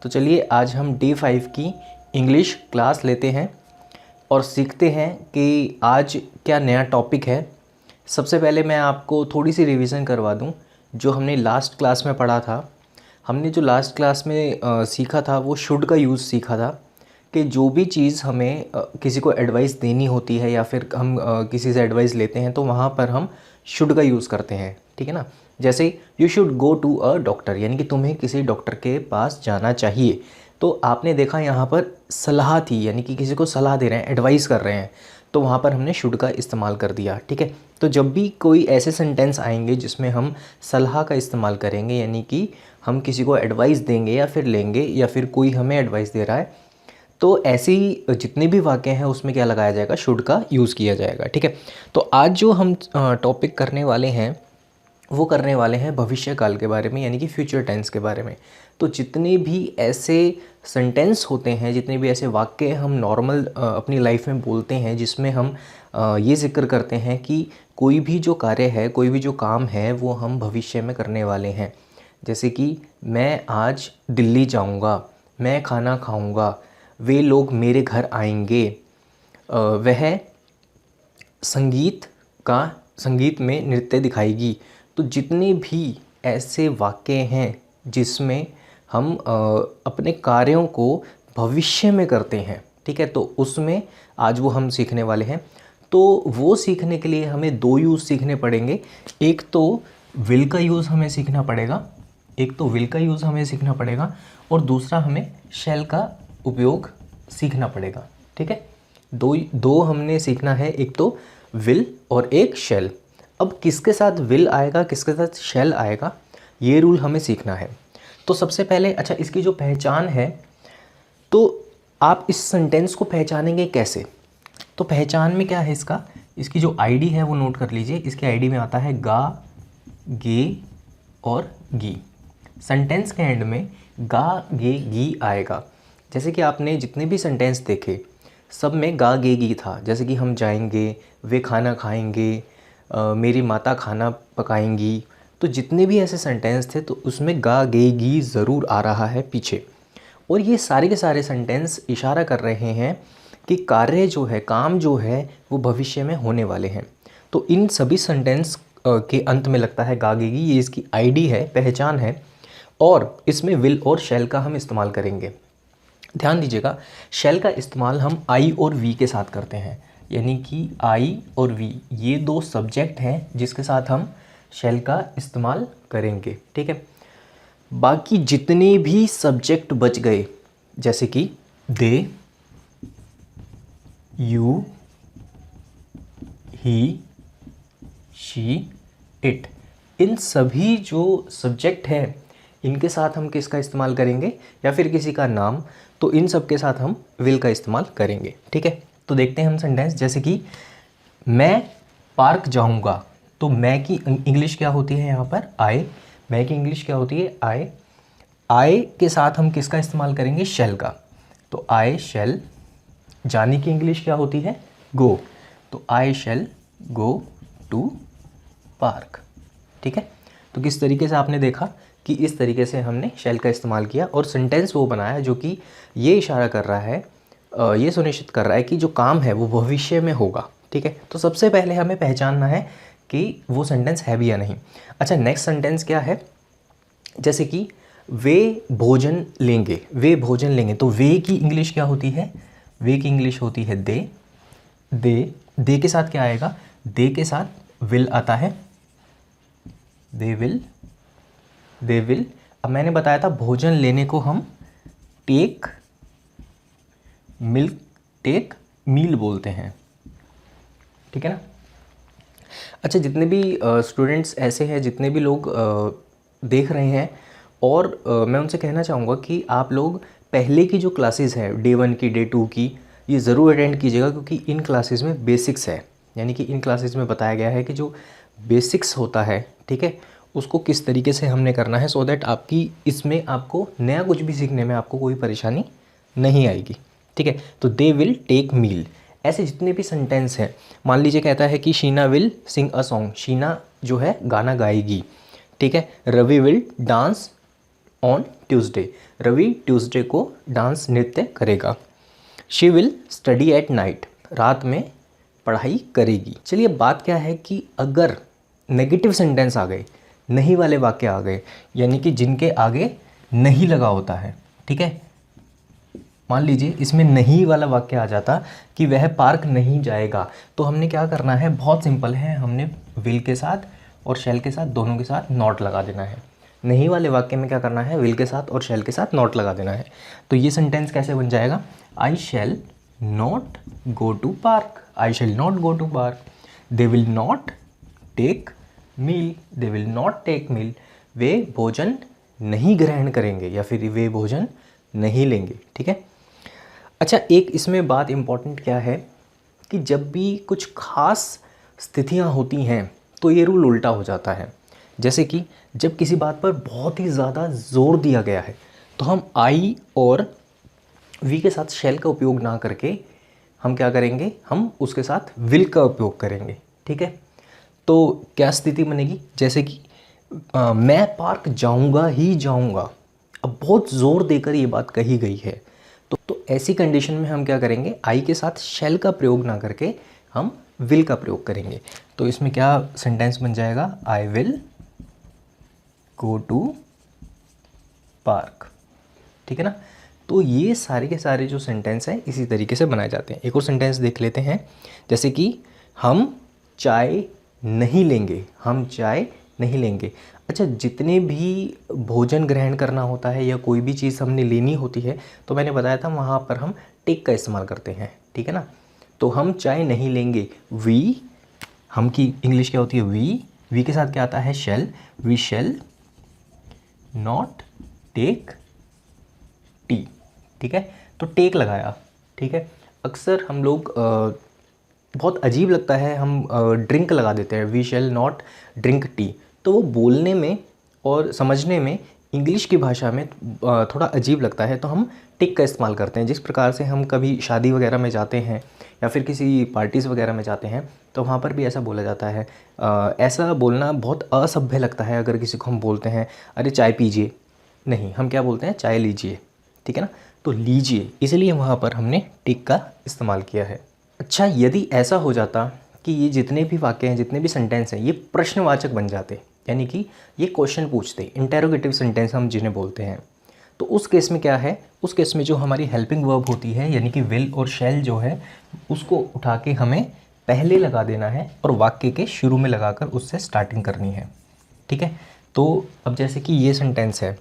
तो चलिए आज हम डे 5 की इंग्लिश क्लास लेते हैं और सीखते हैं कि आज क्या नया टॉपिक है। सबसे पहले मैं आपको थोड़ी सी रिवीजन करवा दूं जो हमने लास्ट क्लास में पढ़ा था। हमने जो लास्ट क्लास में सीखा था वो शुड का यूज़ सीखा था कि जो भी चीज़ हमें किसी को एडवाइस देनी होती है या फिर हम किसी से एडवाइस लेते हैं तो वहाँ पर हम शुड का यूज़ करते हैं, ठीक है ना। जैसे you should go to a doctor, यानी कि तुम्हें किसी डॉक्टर के पास जाना चाहिए। तो आपने देखा यहाँ पर सलाह थी, यानी कि किसी को सलाह दे रहे हैं, एडवाइस कर रहे हैं, तो वहाँ पर हमने शुड का इस्तेमाल कर दिया, ठीक है। तो जब भी कोई ऐसे सेंटेंस आएंगे जिसमें हम सलाह का इस्तेमाल करेंगे, यानी कि हम किसी को एडवाइस देंगे या फिर लेंगे या फिर कोई हमें एडवाइस दे रहा है, तो ऐसी जितने भी वाक्य हैं उसमें क्या लगाया जाएगा, शुड का यूज़ किया जाएगा, ठीक है। तो आज जो हम टॉपिक करने वाले हैं वो करने वाले हैं भविष्य काल के बारे में, यानी कि फ्यूचर टेंस के बारे में। तो जितने भी ऐसे सेंटेंस होते हैं, जितने भी ऐसे वाक्य हम नॉर्मल अपनी लाइफ में बोलते हैं जिसमें हम ये जिक्र करते हैं कि कोई भी जो कार्य है, कोई भी जो काम है वो हम भविष्य में करने वाले हैं। जैसे कि मैं आज दिल्ली जाऊंगा, मैं खाना खाऊंगा, वे लोग मेरे घर आएंगे, वह संगीत में नृत्य दिखाएगी। तो जितने भी ऐसे वाक्य हैं जिसमें हम अपने कार्यों को भविष्य में करते हैं, ठीक है, तो उसमें आज वो हम सीखने वाले हैं। तो वो सीखने के लिए हमें दो यूज़ सीखने पड़ेंगे। एक तो विल का यूज़ हमें सीखना पड़ेगा, और दूसरा हमें शैल का उपयोग सीखना पड़ेगा, ठीक है। दो हमने सीखना है, एक तो विल और एक शैल। अब किसके साथ विल आएगा, किसके साथ शैल आएगा, ये रूल हमें सीखना है। तो सबसे पहले अच्छा, इसकी जो पहचान है, तो आप इस सेंटेंस को पहचानेंगे कैसे। तो पहचान में क्या है इसकी जो आईडी है वो नोट कर लीजिए। इसकी आईडी में आता है गा, गे और गी। सेंटेंस के एंड में गा, गे, गी आएगा। जैसे कि आपने जितने भी सेंटेंस देखे सब में गा, गे, गी था। जैसे कि हम जाएंगे, वे खाना खाएंगे, मेरी माता खाना पकाएंगी। तो जितने भी ऐसे सेंटेंस थे तो उसमें गा, गे, गी ज़रूर आ रहा है पीछे। और ये सारे के सारे सेंटेंस इशारा कर रहे हैं कि कार्य जो है, काम जो है, वो भविष्य में होने वाले हैं। तो इन सभी सेंटेंस के अंत में लगता है गा, गे, गी। ये इसकी आईडी है, पहचान है। और इसमें विल और शैल का हम इस्तेमाल करेंगे। ध्यान दीजिएगा, शैल का इस्तेमाल हम आई और वी के साथ करते हैं, यानी कि आई और वी ये दो सब्जेक्ट हैं जिसके साथ हम शैल का इस्तेमाल करेंगे, ठीक है। बाकी जितने भी सब्जेक्ट बच गए, जैसे कि दे, यू, ही, शी, इट, इन सभी जो सब्जेक्ट हैं इनके साथ हम किसका इस्तेमाल करेंगे, या फिर किसी का नाम, तो इन सब के साथ हम विल का इस्तेमाल करेंगे, ठीक है। तो देखते हैं हम सेंटेंस। जैसे कि मैं पार्क जाऊंगा, तो मैं की इंग्लिश क्या होती है यहाँ पर, आई। मैं की इंग्लिश क्या होती है, आई। आई के साथ हम किसका इस्तेमाल करेंगे, शैल का। तो आई शैल। जाने की इंग्लिश क्या होती है, गो। तो आई शैल गो टू पार्क, ठीक है। तो किस तरीके से आपने देखा कि इस तरीके से हमने शैल का इस्तेमाल किया और सेंटेंस वो बनाया जो कि ये इशारा कर रहा है, ये सुनिश्चित कर रहा है कि जो काम है वो भविष्य में होगा, ठीक है। तो सबसे पहले हमें पहचानना है कि वो सेंटेंस है भी या नहीं। अच्छा, नेक्स्ट सेंटेंस क्या है, जैसे कि वे भोजन लेंगे, तो वे की इंग्लिश क्या होती है, वे की इंग्लिश होती है दे। दे के साथ क्या आएगा, दे के साथ विल आता है, दे विल। अब मैंने बताया था भोजन लेने को हम टेक मील बोलते हैं, ठीक है ना। अच्छा, जितने भी स्टूडेंट्स ऐसे हैं, जितने भी लोग देख रहे हैं, और मैं उनसे कहना चाहूँगा कि आप लोग पहले की जो क्लासेस है, डे 1 की, डे 2 की, ये ज़रूर अटेंड कीजिएगा, क्योंकि इन क्लासेस में बेसिक्स है। यानी कि इन क्लासेस में बताया गया है कि जो बेसिक्स होता है, ठीक है, उसको किस तरीके से हमने करना है, सो दैट आपकी इसमें आपको नया कुछ भी सीखने में आपको कोई परेशानी नहीं आएगी, ठीक है। तो दे विल टेक मील, ऐसे जितने भी सेंटेंस हैं। मान लीजिए कहता है कि Sheena will sing a song, Sheena जो है गाना गाएगी, ठीक है। Ravi will dance on Tuesday, Ravi Tuesday को डांस नृत्य करेगा। She will study at night, रात में पढ़ाई करेगी। चलिए बात क्या है कि अगर नेगेटिव सेंटेंस आ गए, नहीं वाले वाक्य आ गए, यानी कि जिनके आगे नहीं लगा होता है, ठीक है। मान लीजिए इसमें नहीं वाला वाक्य आ जाता कि वह पार्क नहीं जाएगा, तो हमने क्या करना है, बहुत सिंपल है, हमने विल के साथ और शैल के साथ दोनों के साथ नॉट लगा देना है। नहीं वाले वाक्य में क्या करना है, विल के साथ और शैल के साथ नॉट लगा देना है। तो ये सेंटेंस कैसे बन जाएगा, I shall not go to park, I shall not go to park. They will not take meal, they will not take meal, वे भोजन नहीं ग्रहण करेंगे या फिर वे भोजन नहीं लेंगे, ठीक है। अच्छा, एक इसमें बात इम्पॉर्टेंट क्या है कि जब भी कुछ खास स्थितियां होती हैं तो ये रूल उल्टा हो जाता है। जैसे कि जब किसी बात पर बहुत ही ज़्यादा जोर दिया गया है तो हम आई और वी के साथ शैल का उपयोग ना करके हम क्या करेंगे, हम उसके साथ विल का उपयोग करेंगे, ठीक है। तो क्या स्थिति बनेगी, जैसे कि मैं पार्क जाऊंगा ही जाऊंगा। अब बहुत ज़ोर देकर ये बात कही गई है, तो ऐसी कंडीशन में हम क्या करेंगे, आई के साथ शैल का प्रयोग ना करके हम विल का प्रयोग करेंगे। तो इसमें क्या सेंटेंस बन जाएगा, I will go to park, ठीक है ना। तो ये सारे के सारे जो सेंटेंस हैं इसी तरीके से बनाए जाते हैं। एक और सेंटेंस देख लेते हैं, जैसे कि हम चाय नहीं लेंगे, हम चाय नहीं लेंगे। अच्छा, जितने भी भोजन ग्रहण करना होता है या कोई भी चीज़ हमने लेनी होती है तो मैंने बताया था वहाँ पर हम टेक का इस्तेमाल करते हैं, ठीक है ना। तो हम चाय नहीं लेंगे, वी, हम की इंग्लिश क्या होती है, वी के साथ क्या आता है, shall, we shall not take tea, ठीक है। तो टेक लगाया, ठीक है। अक्सर हम लोग बहुत अजीब लगता है, हम ड्रिंक लगा देते हैं, we shall not drink tea. तो वो बोलने में और समझने में इंग्लिश की भाषा में थोड़ा अजीब लगता है, तो हम टेक का इस्तेमाल करते हैं। जिस प्रकार से हम कभी शादी वगैरह में जाते हैं या फिर किसी पार्टीज़ वगैरह में जाते हैं तो वहाँ पर भी ऐसा बोला जाता है। ऐसा बोलना बहुत असभ्य लगता है अगर किसी को हम बोलते हैं अरे चाय पीजिए, नहीं, हम क्या बोलते हैं, चाय लीजिए, ठीक है ना। तो लीजिए, इसलिए वहाँ पर हमने टेक का इस्तेमाल किया है। अच्छा, यदि ऐसा हो जाता कि ये जितने भी वाक्य हैं, जितने भी सेंटेंस हैं, ये प्रश्नवाचक बन जाते, यानी कि ये क्वेश्चन पूछते, इंटेरोगेटिव सेंटेंस हम जिन्हें बोलते हैं, तो उस केस में क्या है, उस केस में जो हमारी हेल्पिंग वर्ब होती है यानी कि विल और शैल जो है उसको उठा के हमें पहले लगा देना है और वाक्य के शुरू में लगाकर उससे स्टार्टिंग करनी है, ठीक है। तो अब जैसे कि ये सेंटेंस है,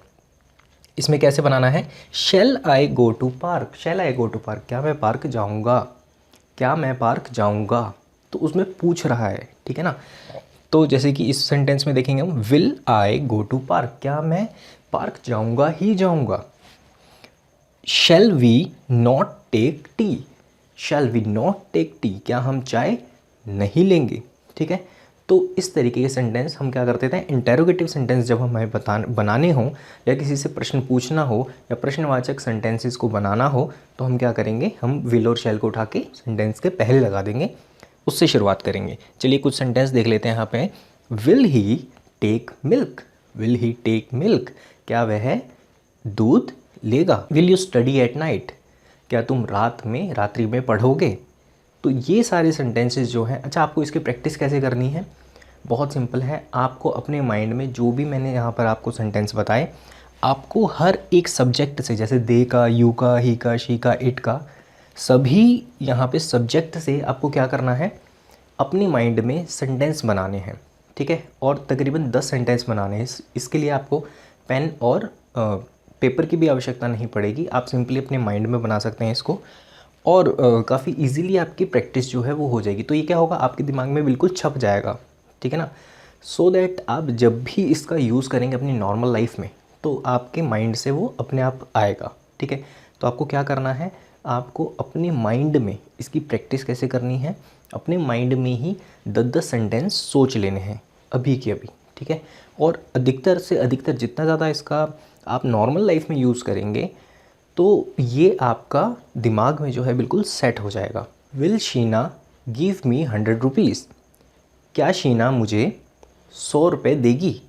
इसमें कैसे बनाना है, shall I go to park, shall I go to park, क्या मैं पार्क जाऊँगा, क्या मैं पार्क जाऊँगा, तो उसमें पूछ रहा है, ठीक है ना। तो जैसे कि इस सेंटेंस में देखेंगे हम, will I go to park, क्या मैं पार्क जाऊँगा ही जाऊँगा। Shall we not take tea, shall we not take tea, क्या हम चाय नहीं लेंगे, ठीक है। तो इस तरीके के सेंटेंस हम क्या करते थे, इंटेरोगेटिव सेंटेंस जब हमें बनाने हों या किसी से प्रश्न पूछना हो या प्रश्नवाचक सेंटेंसेस को बनाना हो तो हम क्या करेंगे, हम विल और शैल को उठा के सेंटेंस के पहले लगा देंगे, उससे शुरुआत करेंगे। चलिए कुछ सेंटेंस देख लेते हैं यहाँ पे। Will he take milk, will he take milk, क्या वह दूध लेगा। Will you study at night, क्या तुम रात्रि में पढ़ोगे। तो ये सारे सेंटेंसेस जो हैं, अच्छा आपको इसकी प्रैक्टिस कैसे करनी है, बहुत सिंपल है। आपको अपने माइंड में जो भी मैंने यहाँ पर आपको सेंटेंस बताए, आपको हर एक सब्जेक्ट से, जैसे दे का, यू का, ही का, शी का, इट का, सभी यहाँ पे सब्जेक्ट से आपको क्या करना है, अपने माइंड में सेंटेंस बनाने हैं, ठीक है। और तकरीबन 10 सेंटेंस बनाने हैं। इसके लिए आपको पेन और पेपर की भी आवश्यकता नहीं पड़ेगी, आप सिंपली अपने माइंड में बना सकते हैं इसको और काफ़ी इजीली आपकी प्रैक्टिस जो है वो हो जाएगी। तो ये क्या होगा, आपके दिमाग में बिल्कुल छप जाएगा, ठीक है ना। सो दैट आप जब भी इसका यूज़ करेंगे अपनी नॉर्मल लाइफ में तो आपके माइंड से वो अपने आप आएगा, ठीक है। तो आपको क्या करना है, आपको अपने माइंड में इसकी प्रैक्टिस कैसे करनी है, अपने माइंड में ही 10-10 सेंटेंस सोच लेने हैं अभी के अभी, ठीक है। और अधिकतर से अधिकतर जितना ज़्यादा इसका आप नॉर्मल लाइफ में यूज़ करेंगे तो ये आपका दिमाग में जो है बिल्कुल सेट हो जाएगा। Will Sheena give me 100 rupees, क्या शीना मुझे 100 रुपये देगी।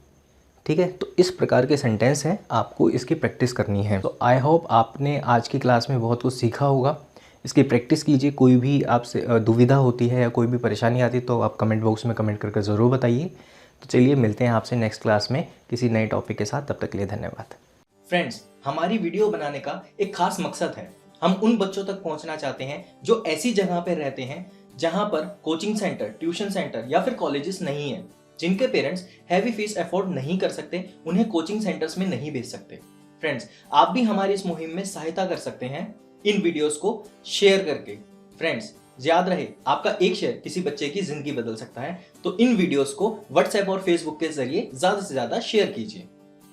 ठीक है। तो इस प्रकार के सेंटेंस हैं, आपको इसकी प्रैक्टिस करनी है। तो आई होप आपने आज की क्लास में बहुत कुछ सीखा होगा। इसकी प्रैक्टिस कीजिए। कोई भी आपसे दुविधा होती है या कोई भी परेशानी आती है तो आप कमेंट बॉक्स में कमेंट करके ज़रूर बताइए। तो चलिए मिलते हैं आपसे नेक्स्ट क्लास में किसी नए टॉपिक के साथ। तब तक के लिए धन्यवाद। फ्रेंड्स, हमारी वीडियो बनाने का एक खास मकसद है। हम उन बच्चों तक पहुंचना चाहते हैं जो ऐसी जगह पर रहते हैं जहां पर कोचिंग सेंटर, ट्यूशन सेंटर या फिर कॉलेजेस नहीं है, जिनके पेरेंट्स हैवी फीस अफोर्ड नहीं कर सकते, उन्हें कोचिंग सेंटर्स में नहीं भेज सकते। फ्रेंड्स, आप भी हमारी इस मुहिम में सहायता कर सकते हैं इन वीडियोस को शेयर करके। फ्रेंड्स, याद रहे, आपका एक शेयर किसी बच्चे की जिंदगी बदल सकता है। तो इन वीडियोस को व्हाट्सएप और फेसबुक के जरिए ज्यादा से ज्यादा शेयर कीजिए।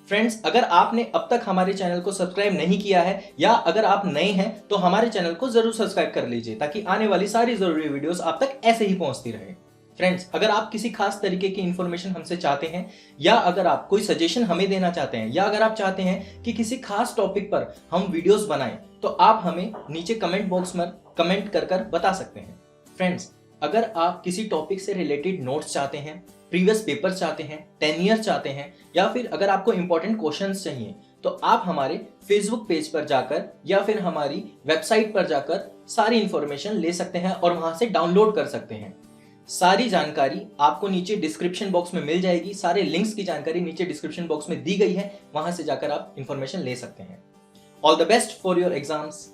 फ्रेंड्स, अगर आपने अब तक हमारे चैनल को सब्सक्राइब नहीं किया है या अगर आप नए हैं तो हमारे चैनल को जरूर सब्सक्राइब कर लीजिए, ताकि आने वाली सारी जरूरी वीडियोस आप तक ऐसे ही पहुंचती रहे। फ्रेंड्स, अगर आप किसी खास तरीके की इंफॉर्मेशन हमसे चाहते हैं या अगर आप कोई सजेशन हमें देना चाहते हैं या अगर आप चाहते हैं कि किसी खास टॉपिक पर हम वीडियोस बनाएं, तो आप हमें नीचे कमेंट बॉक्स में कमेंट कर बता सकते हैं। फ्रेंड्स, अगर आप किसी टॉपिक से रिलेटेड नोट्स चाहते हैं, प्रीवियस पेपर्स चाहते हैं, 10 ईयर चाहते हैं या फिर अगर आपको इंपॉर्टेंट क्वेश्चंस चाहिए, तो आप हमारे फेसबुक पेज पर जाकर या फिर हमारी वेबसाइट पर जाकर सारी इंफॉर्मेशन ले सकते हैं और वहां से डाउनलोड कर सकते हैं। सारी जानकारी आपको नीचे डिस्क्रिप्शन बॉक्स में मिल जाएगी। सारे लिंक्स की जानकारी नीचे डिस्क्रिप्शन बॉक्स में दी गई है, वहां से जाकर आप इंफॉर्मेशन ले सकते हैं। All the best for your exams.